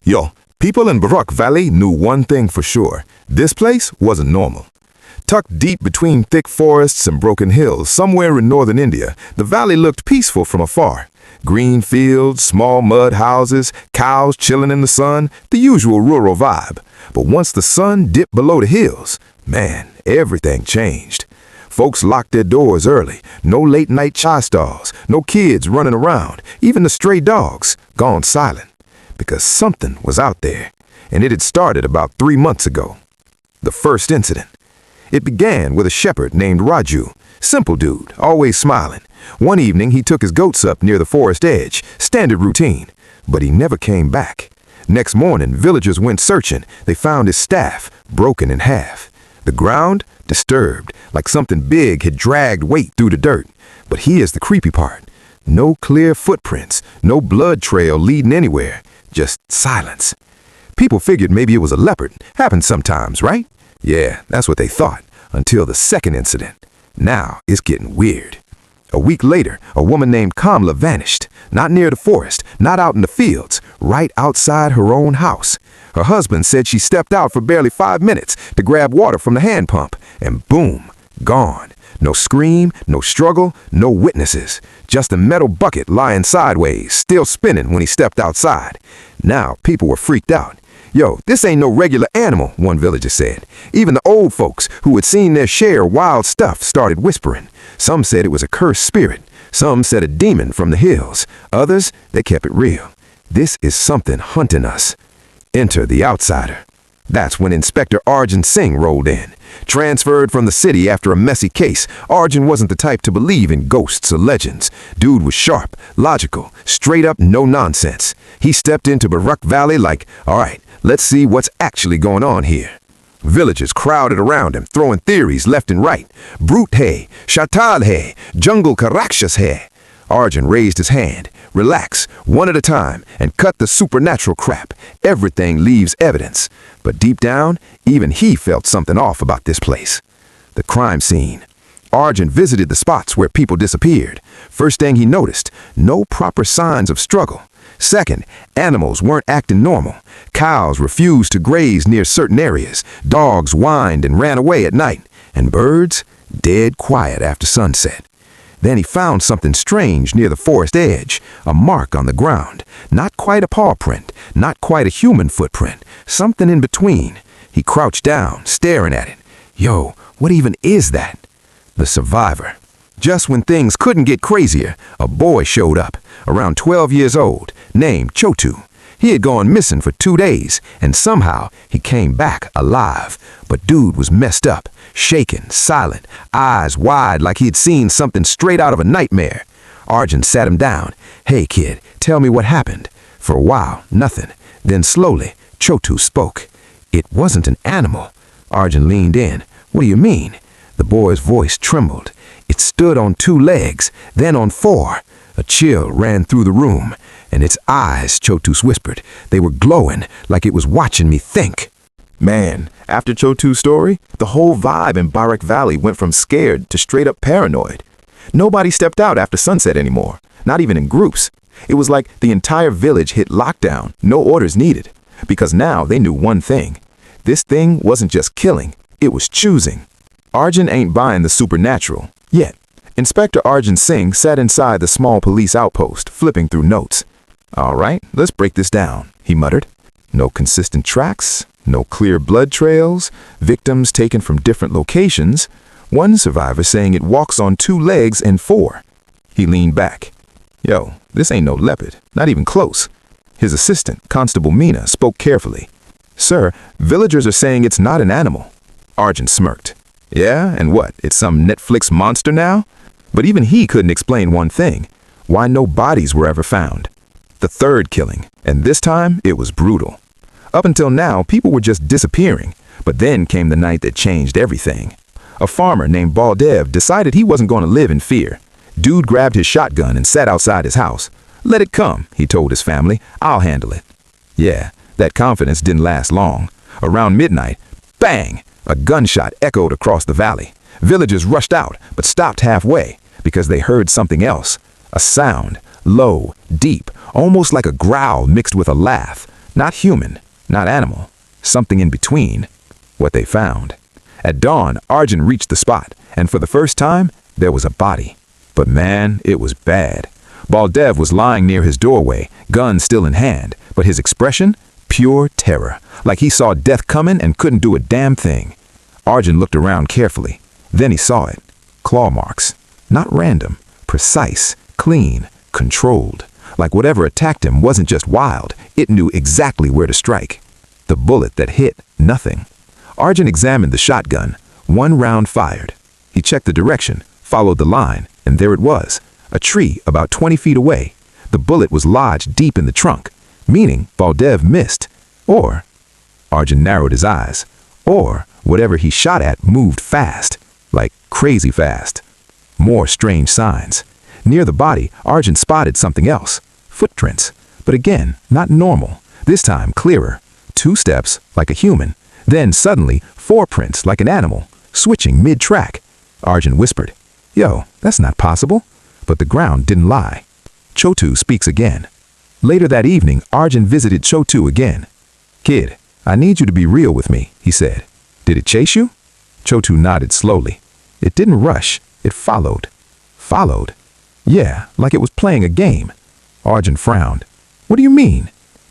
Yo, people in Bharakh Valley knew one thing for sure. This place wasn't normal. Tucked deep between thick forests and broken hills, somewhere in northern India, the valley looked peaceful from afar. Green fields, small mud houses, cows chilling in the sun, the usual rural vibe. But once the sun dipped below the hills, man, everything changed. Folks locked their doors early. No late-night chai stalls, no kids running around, even the stray dogs gone silent. Because something was out there, and it had started about 3 months ago. The first incident. It began with a shepherd named Raju. Simple dude, always smiling. One evening he took his goats up near the forest edge, standard routine. But he never came back. Next morning, villagers went searching. They found his staff, broken in half. The ground, disturbed, like something big had dragged weight through the dirt. But here's the creepy part. No clear footprints, no blood trail leading anywhere. Just silence. People figured maybe it was a leopard. Happens sometimes, right? Yeah, that's what they thought, until the second incident. Now it's getting weird. A week later, a woman named Kamla vanished. Not near the forest, not out in the fields, right outside her own house. Her husband said she stepped out for barely 5 minutes to grab water from the hand pump, and boom, gone. No scream, no struggle, no witnesses. Just a metal bucket lying sideways, still spinning when he stepped outside. Now people were freaked out. Yo, this ain't no regular animal, one villager said. Even the old folks who had seen their share of wild stuff started whispering. Some said it was a cursed spirit. Some said a demon from the hills. Others, they kept it real. This is something hunting us. Enter the outsider. That's when Inspector Arjun Singh rolled in. Transferred from the city after a messy case, Arjun wasn't the type to believe in ghosts or legends. Dude was sharp, logical, straight up no nonsense. He stepped into Bharakh Valley like, all right, let's see what's actually going on here. Villagers crowded around him, throwing theories left and right. Brute hai, shatal hai, jungle ka rakshas hai. Arjun raised his hand. Relax, one at a time, and cut the supernatural crap. Everything leaves evidence. But deep down, even he felt something off about this place. The crime scene. Arjun visited the spots where people disappeared. First thing he noticed, no proper signs of struggle. Second, animals weren't acting normal. Cows refused to graze near certain areas. Dogs whined and ran away at night. And birds, dead quiet after sunset. Then he found something strange near the forest edge, a mark on the ground. Not quite a paw print, not quite a human footprint, something in between. He crouched down, staring at it. Yo, what even is that? The survivor. Just when things couldn't get crazier, a boy showed up, around 12 years old, named Chotu. He had gone missing for 2 days, and somehow he came back alive. But dude was messed up, shaken, silent, eyes wide like he had seen something straight out of a nightmare. Arjun sat him down. Hey kid, tell me what happened. For a while, nothing. Then slowly, Chotu spoke. It wasn't an animal. Arjun leaned in. What do you mean? The boy's voice trembled. It stood on 2 legs, then on 4. A chill ran through the room. And its eyes, Chotu whispered, they were glowing like it was watching me think. Man, after Chotu's story, the whole vibe in Bharakh Valley went from scared to straight up paranoid. Nobody stepped out after sunset anymore, not even in groups. It was like the entire village hit lockdown, no orders needed. Because now they knew one thing. This thing wasn't just killing, it was choosing. Arjun ain't buying the supernatural, yet. Inspector Arjun Singh sat inside the small police outpost, flipping through notes. All right, let's break this down, he muttered. No consistent tracks, no clear blood trails, victims taken from different locations. One survivor saying it walks on 2 legs and 4. He leaned back. Yo, this ain't no leopard, not even close. His assistant, Constable Meena, spoke carefully. Sir, villagers are saying it's not an animal. Arjun smirked. Yeah, and what, it's some Netflix monster now? But even he couldn't explain one thing. Why no bodies were ever found? The third killing, and this time it was brutal. Up until now, people were just disappearing, but then came the night that changed everything. A farmer named Baldev decided he wasn't going to live in fear. Dude grabbed his shotgun and sat outside his house. Let it come, he told his family. I'll handle it. Yeah, that confidence didn't last long. Around midnight, bang! A gunshot echoed across the valley. Villagers rushed out, but stopped halfway because they heard something else. A sound, low, deep, almost like a growl mixed with a laugh. Not human, not animal, something in between. What they found. At dawn, Arjun reached the spot, and for the first time, there was a body. But man, it was bad. Baldev was lying near his doorway, gun still in hand, but his expression? Pure terror, like he saw death coming and couldn't do a damn thing. Arjun looked around carefully. Then he saw it. Claw marks. Not random, precise, clean, controlled. Like whatever attacked him wasn't just wild, it knew exactly where to strike. The bullet that hit, nothing. Arjun examined the shotgun. 1 round fired. He checked the direction, followed the line, and there it was. A tree about 20 feet away. The bullet was lodged deep in the trunk, meaning Baldev missed. Or, Arjun narrowed his eyes, or whatever he shot at moved fast, like crazy fast. More strange signs. Near the body, Arjun spotted something else. Footprints, but again, not normal. This time clearer. 2 steps, like a human. Then suddenly, 4 prints, like an animal, switching mid-track. Arjun whispered, "Yo, that's not possible." But the ground didn't lie. Chotu speaks again. Later that evening, Arjun visited Chotu again. "Kid, I need you to be real with me," he said. "Did it chase you?" Chotu nodded slowly. "It didn't rush. It followed." "Followed?" "Yeah, like it was playing a game." Arjun frowned. "What do you mean?"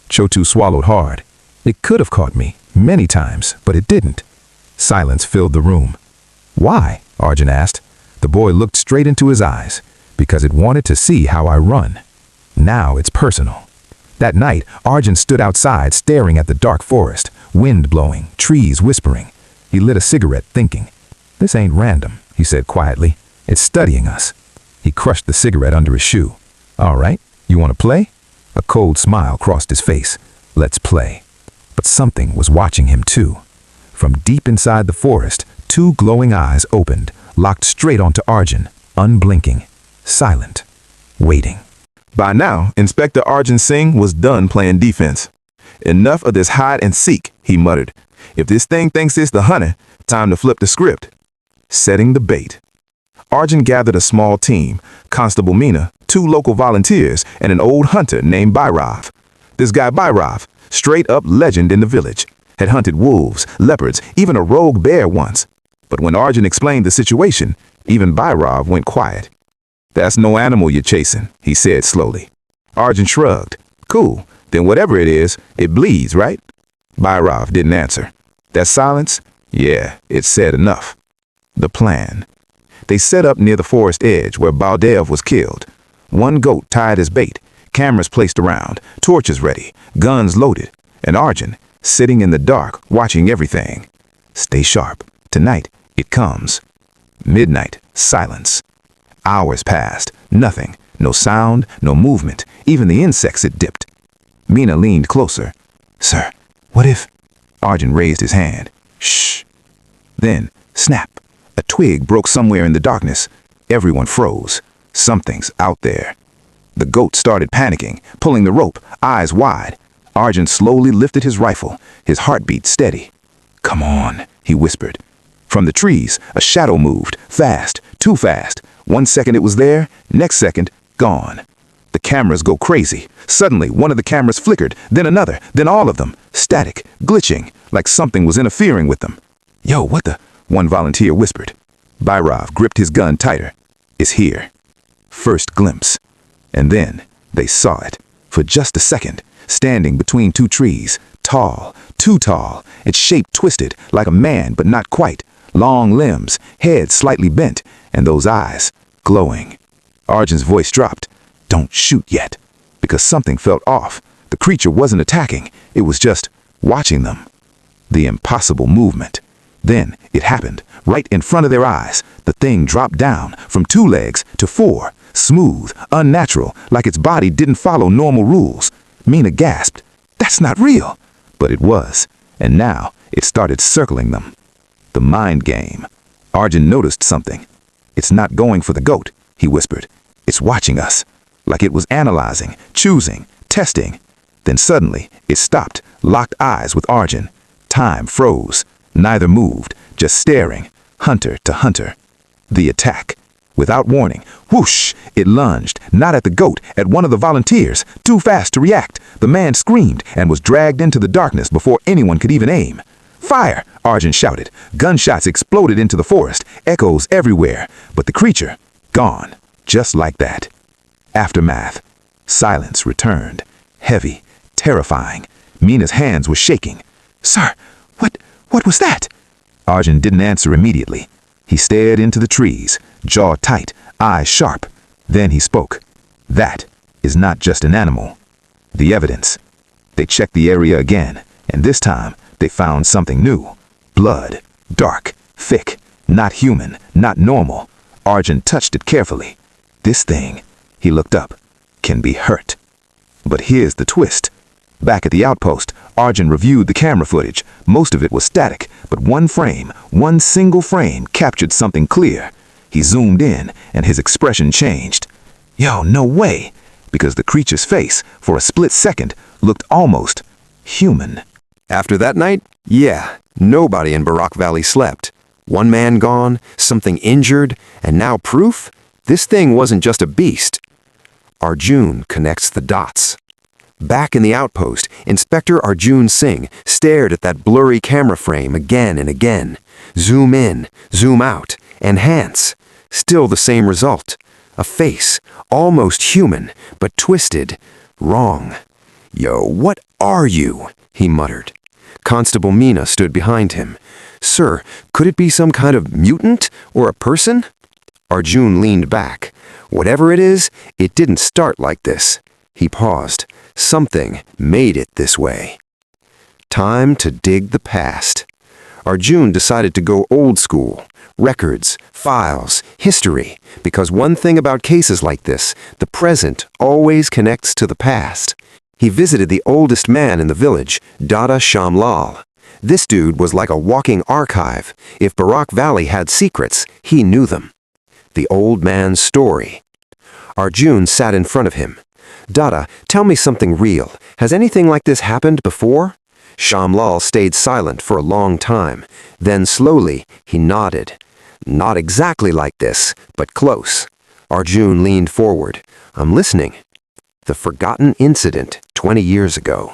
Chotu swallowed hard. "It could have caught me, many times, but it didn't." Silence filled the room. "Why?" Arjun asked. The boy looked straight into his eyes. "Because it wanted to see how I run. Now it's personal." That night, Arjun stood outside staring at the dark forest, wind blowing, trees whispering. He lit a cigarette thinking. "This ain't random," he said quietly. "It's studying us." He crushed the cigarette under his shoe. "All right, you want to play?" A cold smile crossed his face. "Let's play." But something was watching him too. From deep inside the forest, 2 glowing eyes opened, locked straight onto Arjun, unblinking, silent, waiting. By now, Inspector Arjun Singh was done playing defense. "Enough of this hide and seek," he muttered. "If this thing thinks it's the hunter, time to flip the script." Setting the bait. Arjun gathered a small team, Constable Meena, 2 local volunteers, and an old hunter named Bharakh. This guy Bharakh, straight-up legend in the village, had hunted wolves, leopards, even a rogue bear once. But when Arjun explained the situation, even Bharakh went quiet. "That's no animal you're chasing," he said slowly. Arjun shrugged. "Cool, then whatever it is, it bleeds, right?" Bharakh didn't answer. That silence? Yeah, it said enough. The plan. They set up near the forest edge where Baldev was killed. 1 goat tied as bait, cameras placed around, torches ready, guns loaded, and Arjun, sitting in the dark, watching everything. Stay sharp. Tonight, it comes. Midnight, silence. Hours passed, nothing, no sound, no movement, even the insects had dipped. Meena leaned closer. "Sir, what if—" Arjun raised his hand. "Shh." Then, snap. A twig broke somewhere in the darkness. Everyone froze. Something's out there. The goat started panicking, pulling the rope, eyes wide. Arjun slowly lifted his rifle, his heartbeat steady. "Come on," he whispered. From the trees, a shadow moved, fast, too fast. 1 second it was there, next second, gone. The cameras go crazy. Suddenly, one of the cameras flickered, then another, then all of them. Static, glitching, like something was interfering with them. "Yo, what the?" one volunteer whispered. Bharakh gripped his gun tighter. "It's here." First glimpse. And then, they saw it. For just a second, standing between 2 trees. Tall, too tall, its shape twisted, like a man, but not quite. Long limbs, head slightly bent, and those eyes, glowing. Arjun's voice dropped. "Don't shoot yet." Because something felt off. The creature wasn't attacking, it was just watching them. The impossible movement. Then it happened, right in front of their eyes. The thing dropped down, from 2 legs to 4. Smooth, unnatural, like its body didn't follow normal rules. Meena gasped. "That's not real." But it was, and now it started circling them. The mind game. Arjun noticed something. "It's not going for the goat," he whispered. "It's watching us." Like it was analyzing, choosing, testing. Then suddenly, it stopped, locked eyes with Arjun. Time froze. Neither moved, just staring, hunter to hunter. The attack. Without warning, whoosh, it lunged, not at the goat, at one of the volunteers. Too fast to react, the man screamed and was dragged into the darkness before anyone could even aim. "Fire!" Arjun shouted. Gunshots exploded into the forest, echoes everywhere, but the creature, gone, just like that. Aftermath. Silence returned, heavy, terrifying. Mina's hands were shaking. "Sir, what was that?" Arjun didn't answer immediately. He stared into the trees, jaw tight, eyes sharp. Then he spoke. "That is not just an animal. The evidence." They checked the area again, and this time they found something new. Blood, dark, thick, not human, not normal. Arjun touched it carefully. "This thing," he looked up, "can be hurt." But here's the twist. Back at the outpost, Arjun reviewed the camera footage. Most of it was static, but one single frame captured something clear. He zoomed in, and his expression changed. Yo, no way! Because the creature's face, for a split second, looked almost human. After that night, nobody in Bharakh Valley slept. One man gone, something injured, and now proof? This thing wasn't just a beast. Arjun connects the dots. Back in the outpost, Inspector Arjun Singh stared at that blurry camera frame again and again. Zoom in, zoom out, enhance. Still the same result. A face, almost human, but twisted, wrong. "Yo, what are you?" he muttered. Constable Mina stood behind him. "Sir, could it be some kind of mutant or a person?" Arjun leaned back. "Whatever it is, it didn't start like this." He paused. Something made it this way. Time to dig the past. Arjun decided to go old school. Records, files, history. Because one thing about cases like this, the present always connects to the past. He visited the oldest man in the village, Dada Shamlal. This dude was like a walking archive. If Bharakh Valley had secrets, he knew them. The old man's story. Arjun sat in front of him. "Dada, tell me something real. Has anything like this happened before?" Shamlal stayed silent for a long time. Then slowly, he nodded. "Not exactly like this, but close." Arjun leaned forward. "I'm listening." "The forgotten incident 20 years ago."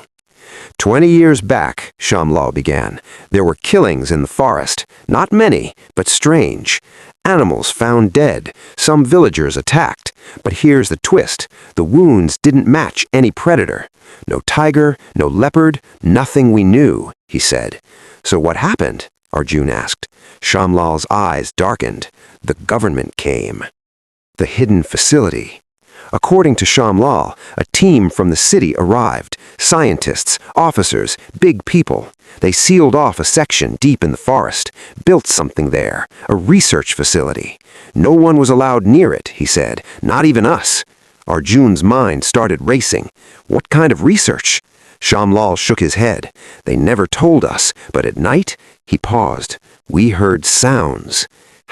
20 years back, Shamlal began, there were killings in the forest. Not many, but strange. Animals found dead, some villagers attacked. But here's the twist. The wounds didn't match any predator. No tiger, no leopard, nothing we knew, he said. "So what happened?" Arjun asked. Shamlal's eyes darkened. "The government came." The hidden facility. According to Shamlal, a team from the city arrived. Scientists, officers, big people. They sealed off a section deep in the forest, built something there, a research facility. No one was allowed near it, he said, not even us. Arjun's mind started racing. What kind of research? Shamlal shook his head. They never told us, but at night, he paused. We heard sounds.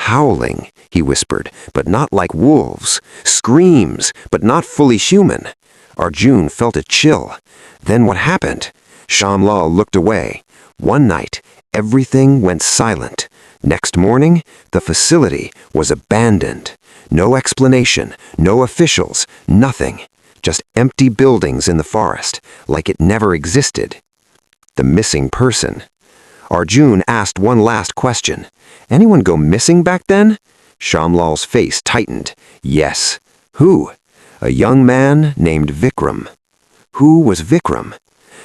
Howling, he whispered, but not like wolves. Screams, but not fully human. Arjun felt a chill. Then what happened? Shamlal looked away. One night, everything went silent. Next morning, the facility was abandoned. No explanation, no officials, nothing. Just empty buildings in the forest, like it never existed. The missing person. Arjun asked one last question. Anyone go missing back then? Shamlal's face tightened. Yes. Who? A young man named Vikram. Who was Vikram?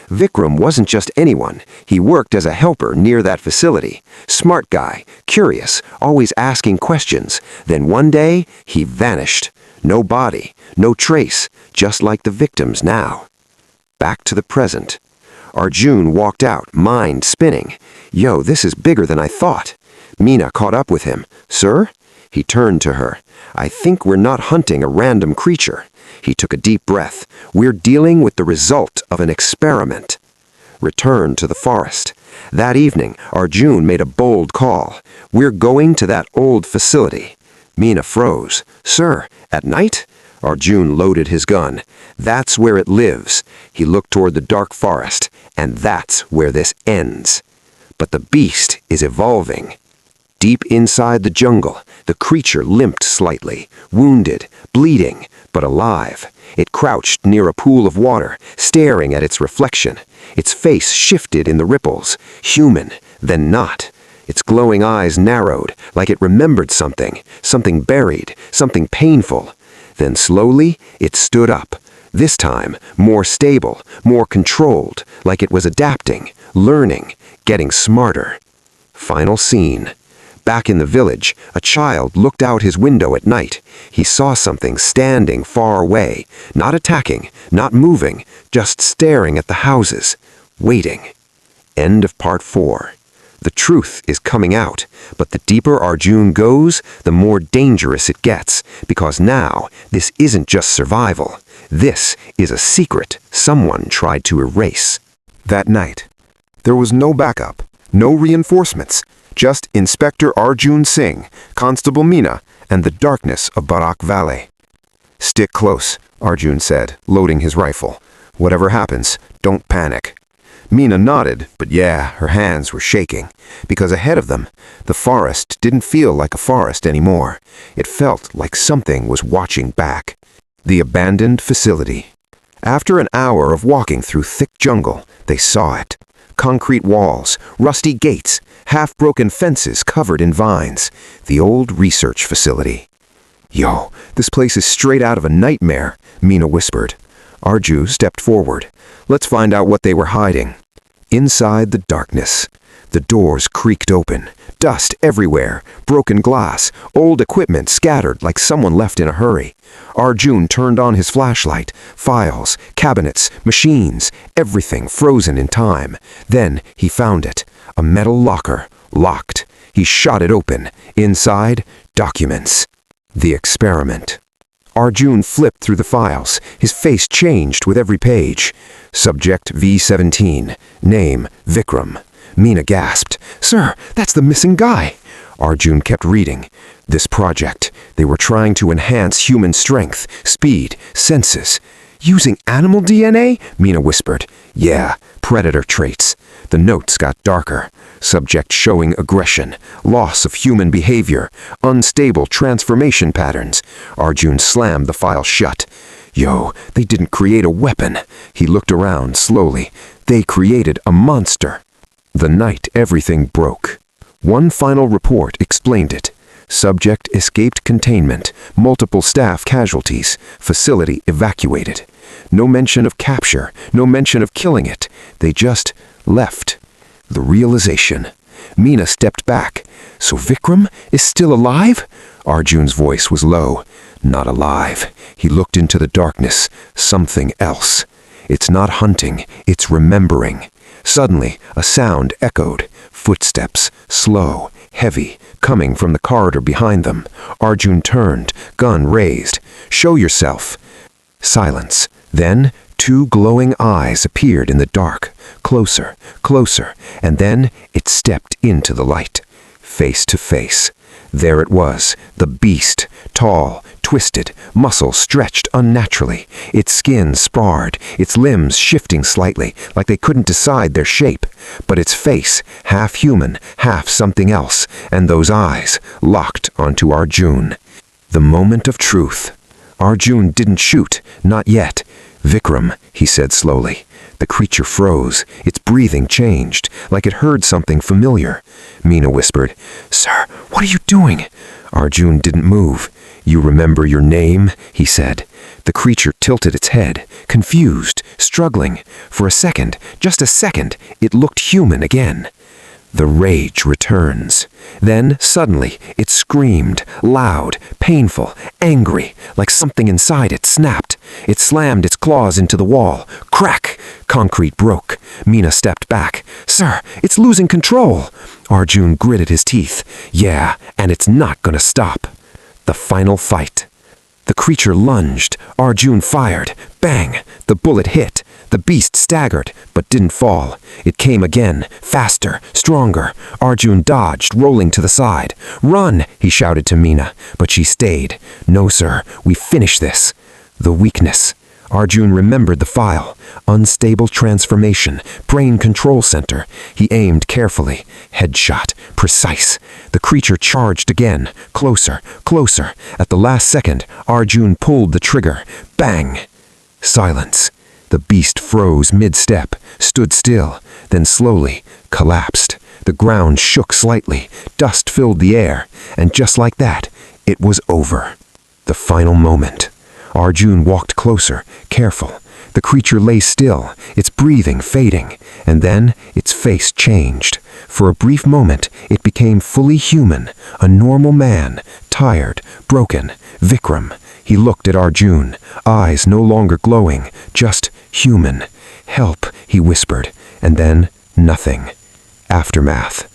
Vikram wasn't just anyone. He worked as a helper near that facility. Smart guy, curious, always asking questions. Then one day, he vanished. No body, no trace, just like the victims now. Back to the present. Arjun walked out, mind spinning. Yo, this is bigger than I thought. Mina caught up with him. Sir? He turned to her. I think we're not hunting a random creature. He took a deep breath. We're dealing with the result of an experiment. Return to the forest. That evening, Arjun made a bold call. We're going to that old facility. Mina froze. Sir, at night? Arjun loaded his gun. That's where it lives. He looked toward the dark forest, and that's where this ends. But the beast is evolving. Deep inside the jungle, the creature limped slightly, wounded, bleeding, but alive. It crouched near a pool of water, staring at its reflection. Its face shifted in the ripples, human, then not. Its glowing eyes narrowed, like it remembered something, something buried, something painful. Then slowly, it stood up. This time, more stable, more controlled, like it was adapting, learning, getting smarter. Final scene. Back in the village, a child looked out his window at night. He saw something standing far away, not attacking, not moving, just staring at the houses, waiting. End of part 4. The truth is coming out, but the deeper Arjun goes, the more dangerous it gets, because now this isn't just survival. This is a secret someone tried to erase. That night, there was no backup, no reinforcements, just Inspector Arjun Singh, Constable Meena, and the darkness of Bharakh Valley. "Stick close," Arjun said, loading his rifle. "Whatever happens, don't panic." Meena nodded, but yeah, her hands were shaking, because ahead of them, the forest didn't feel like a forest anymore. It felt like something was watching back. The abandoned facility. After an hour of walking through thick jungle, they saw it. Concrete walls, rusty gates, half-broken fences covered in vines. The old research facility. "Yo, this place is straight out of a nightmare," Meena whispered. Arju stepped forward. "Let's find out what they were hiding." Inside the darkness, the doors creaked open. Dust everywhere, broken glass, old equipment scattered like someone left in a hurry. Arjun turned on his flashlight. Files, cabinets, machines, everything frozen in time. Then he found it. A metal locker, locked. He shot it open. Inside, documents. The experiment. Arjun flipped through the files. His face changed with every page. Subject V17. Name Vikram. Meena gasped. "Sir, that's the missing guy." Arjun kept reading. This project, they were trying to enhance human strength, speed, senses. "Using animal DNA?" Meena whispered. "Yeah, predator traits." The notes got darker. Subject showing aggression, loss of human behavior, unstable transformation patterns. Arjun slammed the file shut. "Yo, they didn't create a weapon." He looked around slowly. "They created a monster." The night everything broke. One final report explained it. Subject escaped containment, multiple staff casualties, facility evacuated. No mention of capture, no mention of killing it. They just left. The realization. Meena stepped back. "So Vikram is still alive?" Arjun's voice was low. "Not alive." He looked into the darkness. Something else. "It's not hunting, it's remembering." Suddenly, a sound echoed. Footsteps, slow, heavy, coming from the corridor behind them. Arjun turned, gun raised. "Show yourself." Silence. Then, two glowing eyes appeared in the dark. Closer, closer, and then it stepped into the light. Face to face. There it was, the beast, tall, twisted, muscles stretched unnaturally, its skin sparred, its limbs shifting slightly, like they couldn't decide their shape. But its face, half human, half something else, and those eyes, locked onto Arjun. The moment of truth. Arjun didn't shoot, not yet. "Vikram," he said slowly. The creature froze. Its breathing changed, like it heard something familiar. Meena whispered, "Sir, what are you doing?" Arjun didn't move. "You remember your name?" he said. The creature tilted its head, confused, struggling. For a second, just a second, it looked human again. The rage returns. Then, suddenly, it screamed, loud, painful, angry, like something inside it snapped. It slammed its claws into the wall. Crack! Concrete broke. Meena stepped back. "Sir, it's losing control." Arjun gritted his teeth. "Yeah, and it's not gonna stop." The final fight. The creature lunged. Arjun fired. Bang! The bullet hit. The beast staggered, but didn't fall. It came again, faster, stronger. Arjun dodged, rolling to the side. "Run!" he shouted to Meena, but she stayed. "No, sir, we finish this." The weakness. Arjun remembered the file. Unstable transformation, brain control center. He aimed carefully. Headshot. Precise. The creature charged again. Closer, closer. At the last second, Arjun pulled the trigger. Bang! Silence. The beast froze mid-step, stood still, then slowly collapsed. The ground shook slightly. Dust filled the air. And just like that, it was over. The final moment. Arjun walked closer, careful. The creature lay still, its breathing fading, and then its face changed. For a brief moment, it became fully human, a normal man, tired, broken, Vikram. He looked at Arjun, eyes no longer glowing, just human. "Help," he whispered, and then nothing. Aftermath.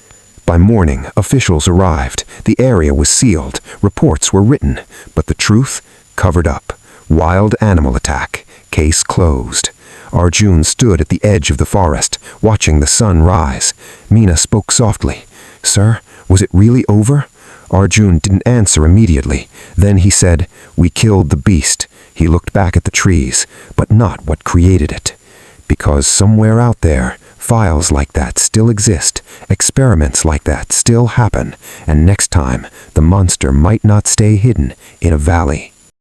By morning, officials arrived. The area was sealed. Reports were written. But the truth? Covered up. Wild animal attack. Case closed. Arjun stood at the edge of the forest, watching the sun rise. Meena spoke softly. "Sir, was it really over?" Arjun didn't answer immediately. Then he said, "We killed the beast." He looked back at the trees, but not what created it. Because somewhere out there, files like that still exist, experiments like that still happen, and next time, the monster might not stay hidden in a valley.